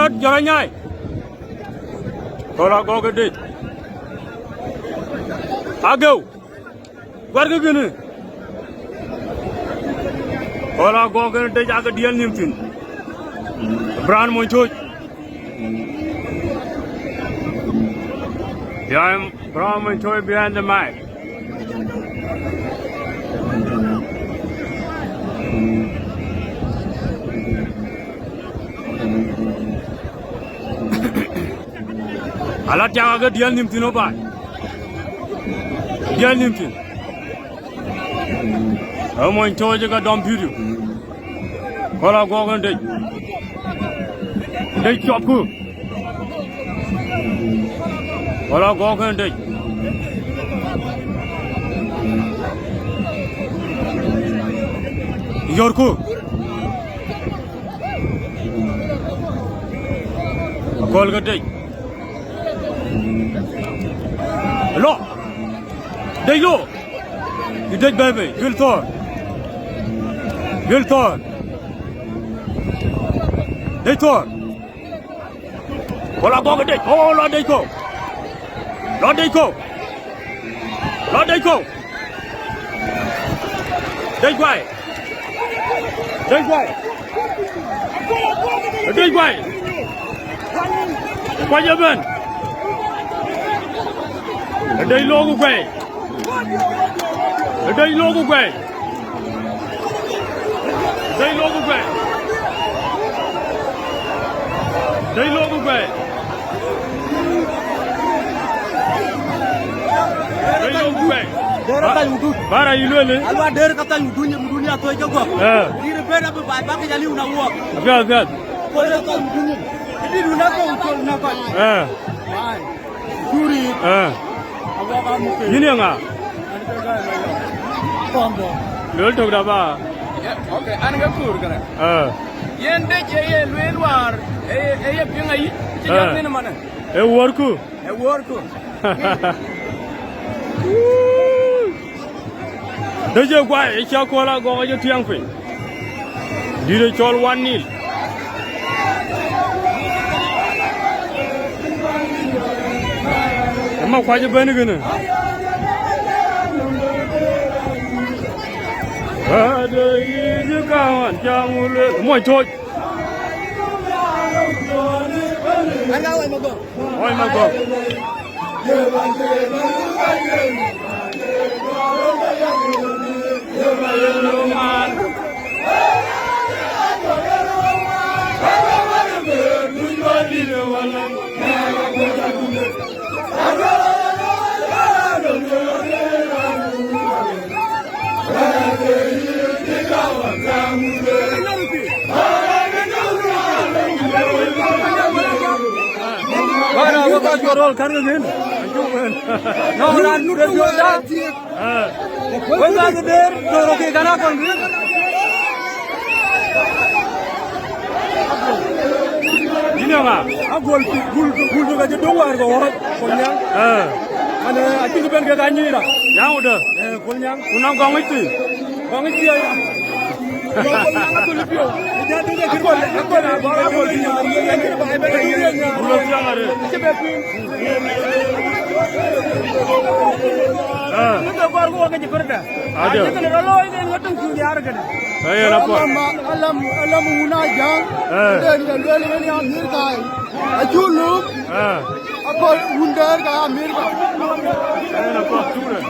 Alat jangan nyai. Kalau kau gede. Agau. Warga gini. Kalau kau gede jaga dia nyimtin. Brand muncul. Yang brand muncul behind the mic. Alat yang agak dia nyimtin obat. Dia nyimtin. Muncul juga dom video. Kalau kau gede. Đây chọc cứ. Kalau kau kan đây. Yorku. Kol kan đây. Lo. Đây lo. Đây baby. Gültor. Gültor. Đây thôi. Kalau kau gede, oh lo đây kau, lo đây kau, lo đây kau, đây quay, đây quay, đây quay, quay cho bên, đây lô của quay, đây lô của quay, đây lô của quay. Đây lô của quay. Đây lô của quay. Kata yudu. Bara ilu ni. Alwa der kata yudu ni dunia tu aja gua. Di repera apa baik baik jadi una gua. Afiat. Kau kata yudu ni. Ini dunia kau ucol nak. Baik. Curi. Awak kamu. Ini enggak? Tombo. Lol tu berapa? Okay, ane kur kan. Yen de je luar luar. Pingai. Cakap ni mana? Worku. Worku. Đây giờ quay, cháu qua là có cái tiếng phỉ. Đi đây cho one nil. Em mà quay cho bên này nữa. Ở đây như cao hẳn trang lên, mọi thôi. Anh đâu em mà cô? Ôi mà cô. Mana aku tak jual kan kan? Nah, orang nu dah jual dah. Kau tak keder, dorong ke kana kan? Ini enggak? Aku gul juga jadi dua harga orang kolnyang. Mana aci tu ke kanyi dah. Yang udah. Kolnyang. Unang kong itu. Kong itu ya. Kolnyang tu lebih. Jadi dia kira aku nak bawa kolnyang. Ini baik-baik. Belum siang ada. Kita baru gua kerja kerja. Ada. Kita lalu ini ngotong cuci hari kan. Ayo apa? Alam muna jang. Dan ini Amerika. Ajuluk. Aku undar ke Amerika. Ayo apa? Sudah.